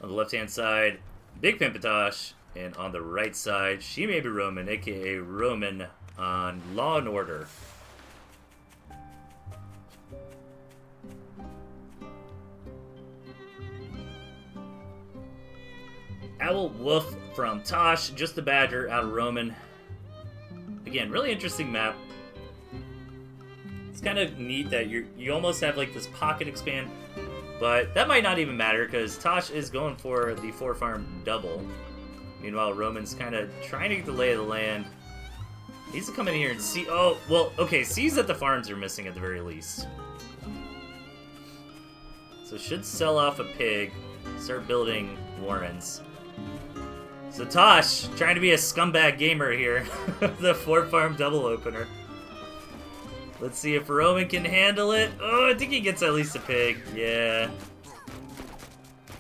On the left-hand side, Big Pimpatosh. And on the right side, She May Be Romin, aka Romin on Law and Order. Owl Wolf from Tosh, just the Badger out of Romin. Again, really interesting map. It's kind of neat that you almost have like this pocket expand, but that might not even matter because Tosh is going for the 4-farm double. Meanwhile, Roman's kind of trying to get the lay of the land. He needs to come in here and see. Oh, well, okay, sees that the farms are missing at the very least. So should sell off a pig, start building warrens. So Tosh, trying to be a scumbag gamer here. The 4-farm double opener. Let's see if Roman can handle it. Oh, I think he gets at least a pig. Yeah.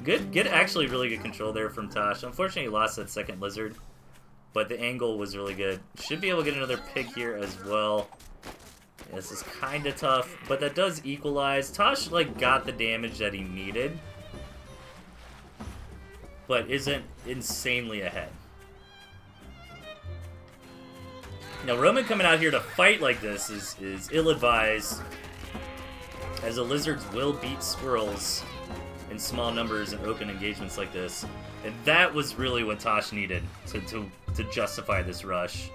Good, actually really good control there from Tosh. Unfortunately, he lost that second lizard, but the angle was really good. Should be able to get another pig here as well. Yeah, this is kind of tough, but that does equalize. Tosh, like, got the damage that he needed, but isn't insanely ahead. Now, Roman coming out here to fight like this is ill-advised, as the lizards will beat squirrels in small numbers and open engagements like this. And that was really what Tosh needed to justify this rush.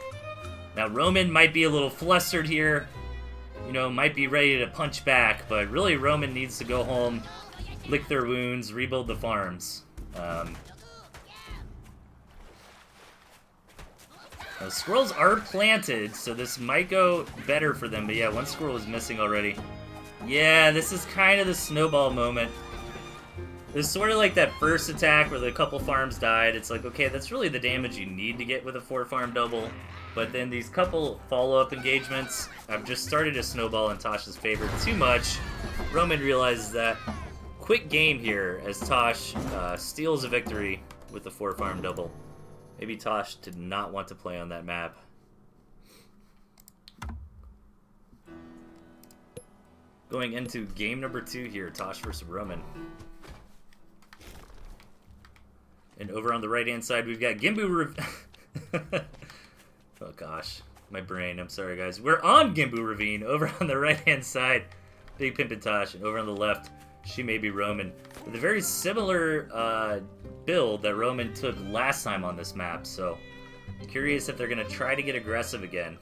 Now, Roman might be a little flustered here, you know, might be ready to punch back, but really Roman needs to go home, lick their wounds, rebuild the farms. Now, squirrels are planted, so this might go better for them, but yeah, one squirrel is missing already. Yeah, this is kind of the snowball moment. It's sort of like that first attack where the couple farms died. It's like, okay, that's really the damage you need to get with a 4-farm double. But then these couple follow-up engagements have just started to snowball in Tosh's favor too much. Roman realizes that. Quick game here as Tosh steals a victory with the 4-farm double. Maybe Tosh did not want to play on that map. Going into game number 2 here, Tosh versus Roman. And over on the right-hand side, we've got Gimbu Oh gosh, my brain, I'm sorry guys. We're on Gimbu Ravine, over on the right-hand side, Big Pimpatosh, and over on the left, She May Be Roman. With a very similar build that Roman took last time on this map, so curious if they're going to try to get aggressive again.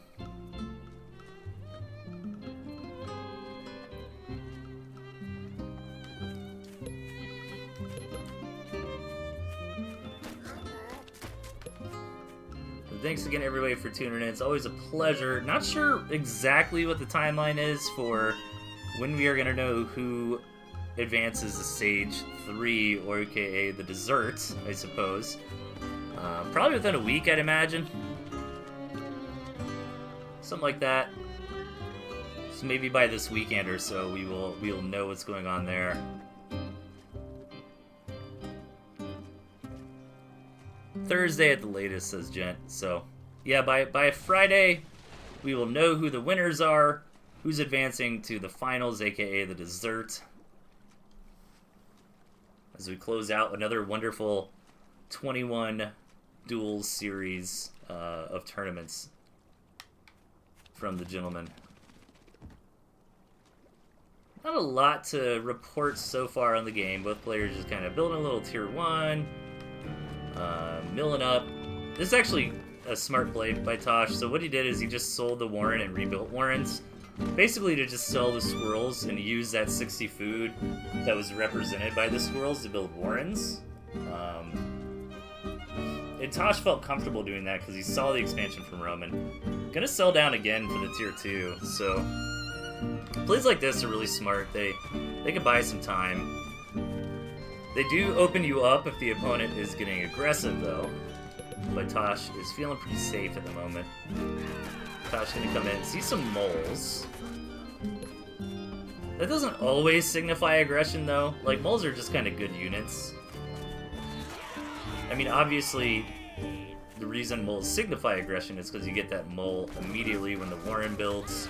Thanks again, everybody, for tuning in. It's always a pleasure. Not sure exactly what the timeline is for when we are going to know who advances to Stage 3, or aka the dessert, I suppose. Probably within a week, I'd imagine. Something like that. So maybe by this weekend or so, we will know what's going on there. Thursday at the latest, says Gent. So, yeah, by Friday, we will know who the winners are, who's advancing to the finals, aka the dessert. As we close out another wonderful 21 duels series of tournaments from the gentleman. Not a lot to report so far on the game. Both players just kind of building a little tier 1. Milling up. This is actually a smart play by Tosh. So what he did is he just sold the Warren and rebuilt Warrens, basically to just sell the squirrels and use that 60 food that was represented by the squirrels to build Warrens. And Tosh felt comfortable doing that because he saw the expansion from Roman. Gonna sell down again for the tier 2. So plays like this are really smart. They can buy some time. They do open you up if the opponent is getting aggressive, though. But Tosh is feeling pretty safe at the moment. Tosh gonna come in, see some moles. That doesn't always signify aggression, though. Like, moles are just kind of good units. I mean, obviously, the reason moles signify aggression is because you get that mole immediately when the Warren builds.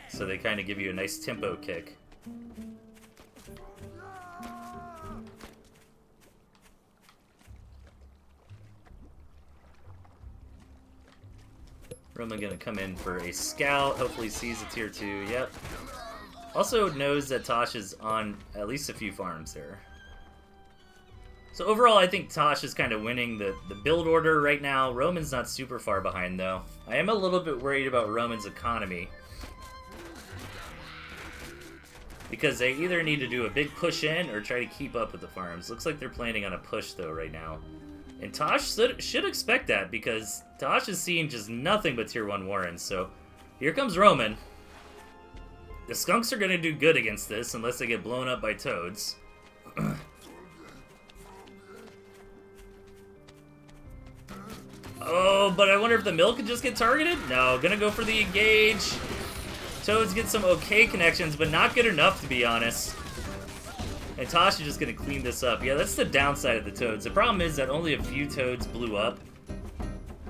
So they kind of give you a nice tempo kick. Roman gonna come in for a scout. Hopefully sees a tier 2. Yep. Also knows that Tosh is on at least a few farms there. So overall, I think Tosh is kind of winning the build order right now. Roman's not super far behind, though. I am a little bit worried about Roman's economy, because they either need to do a big push in or try to keep up with the farms. Looks like they're planning on a push, though, right now. And Tosh should expect that, because Tosh is seeing just nothing but tier 1 Warrens. So here comes Roman. The Skunks are going to do good against this, unless they get blown up by Toads. Oh, but I wonder if the mill could just get targeted? No, gonna go for the engage. Toads get some okay connections, but not good enough, to be honest. And Tosh is just gonna clean this up. Yeah, that's the downside of the Toads. The problem is that only a few Toads blew up.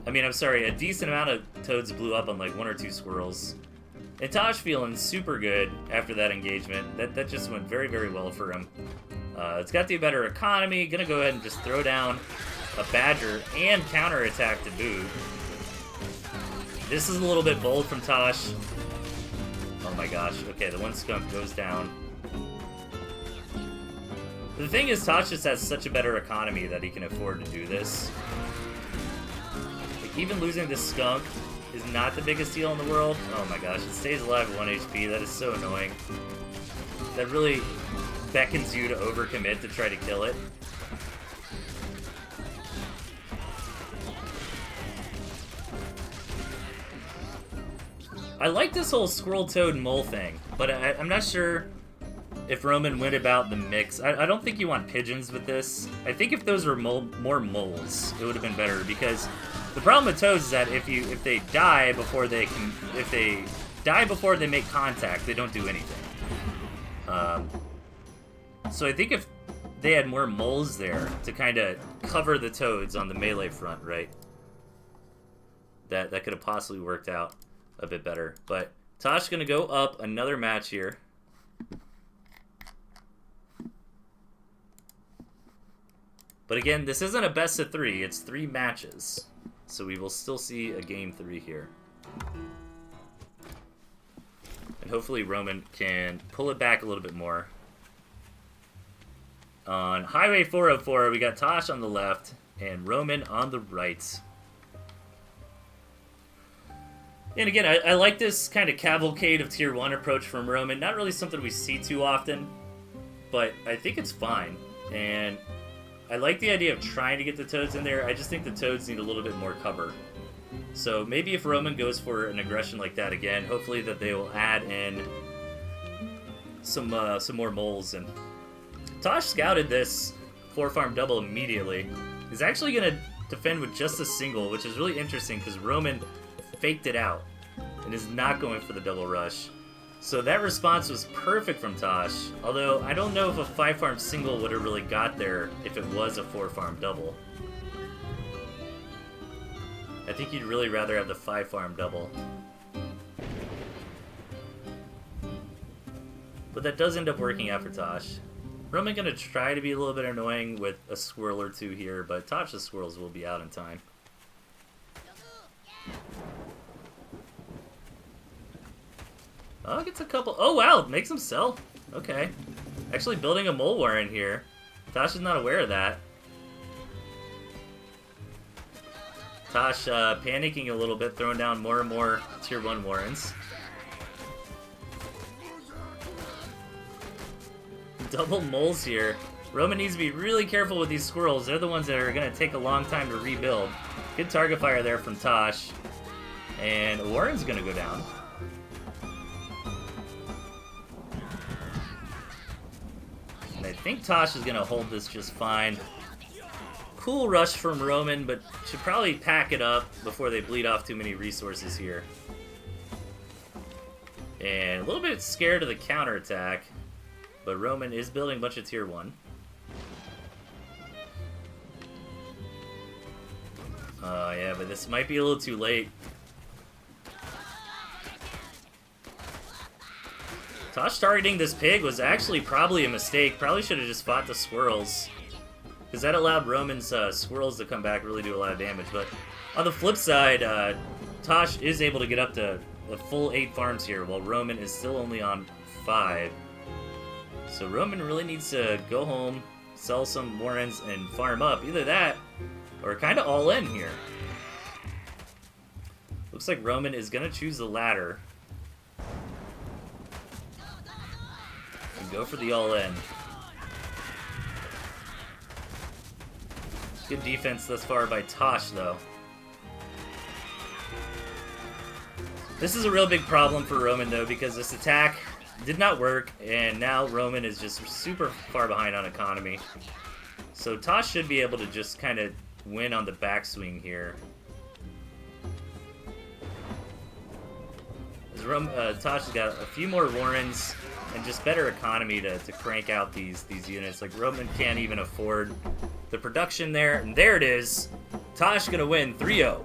I mean, I'm sorry, a decent amount of Toads blew up on like 1 or 2 squirrels. And Tosh feeling super good after that engagement. That just went very, very well for him. It's got the better economy. Gonna go ahead and just throw down a Badger and counterattack to boot. This is a little bit bold from Tosh. Oh my gosh. Okay, the one skunk goes down. The thing is, Tosh just has such a better economy that he can afford to do this. Like, even losing this skunk is not the biggest deal in the world. Oh my gosh, it stays alive at 1 HP. That is so annoying. That really beckons you to overcommit to try to kill it. I like this whole Squirrel Toad Mole thing, but I'm not sure if Roman went about the mix. I don't think you want pigeons with this. I think if those were more moles, it would have been better, because the problem with Toads is that if they die before they make contact, they don't do anything. So I think if they had more moles there to kind of cover the Toads on the melee front, right? That could have possibly worked out a bit better. But Tosh gonna go up another match here. But again, this isn't a best of 3, it's 3 matches. So we will still see a game 3 here. And hopefully Roman can pull it back a little bit more. On Highway 404, we got Tosh on the left and Roman on the right. And again, I like this kind of cavalcade of tier 1 approach from Roman. Not really something we see too often, but I think it's fine. And I like the idea of trying to get the Toads in there. I just think the Toads need a little bit more cover. So maybe if Roman goes for an aggression like that again, hopefully that they will add in some more moles. And Tosh scouted this 4-farm double immediately. He's actually going to defend with just a single, which is really interesting because Roman faked it out and is not going for the double rush. So that response was perfect from Tosh, although I don't know if a 5-farm single would have really got there if it was a 4-farm double. I think you'd really rather have the 5-farm double. But that does end up working out for Tosh. Roman gonna try to be a little bit annoying with a squirrel or 2 here, but Tosh's squirrels will be out in time. Oh, gets a couple. Oh, wow, makes him sell. Okay. Actually building a mole warren here. Tosh is not aware of that. Tosh panicking a little bit, throwing down more and more tier 1 warrens. Double moles here. Roman needs to be really careful with these squirrels. They're the ones that are going to take a long time to rebuild. Good target fire there from Tosh. And Warren's going to go down. I think Tosh is going to hold this just fine. Cool rush from Roman, but should probably pack it up before they bleed off too many resources here. And a little bit scared of the counterattack, but Roman is building a bunch of tier 1. Yeah, but this might be a little too late. Tosh targeting this pig was actually probably a mistake. Probably should have just fought the squirrels, because that allowed Roman's squirrels to come back, really do a lot of damage. But on the flip side, Tosh is able to get up to the full 8 farms here, while Romin is still only on 5. So Romin really needs to go home, sell some Warrens, and farm up. Either that, or kind of all in here. Looks like Romin is going to choose the latter. And go for the all in. Good defense thus far by Tosh, though. This is a real big problem for Romin, though, because this attack did not work, and now Romin is just super far behind on economy. So Tosh should be able to just kind of win on the backswing here. As Tosh has got a few more Warrens and just better economy to crank out these units. Like, Romin can't even afford the production there, and there it is. Tosh gonna win 3-0.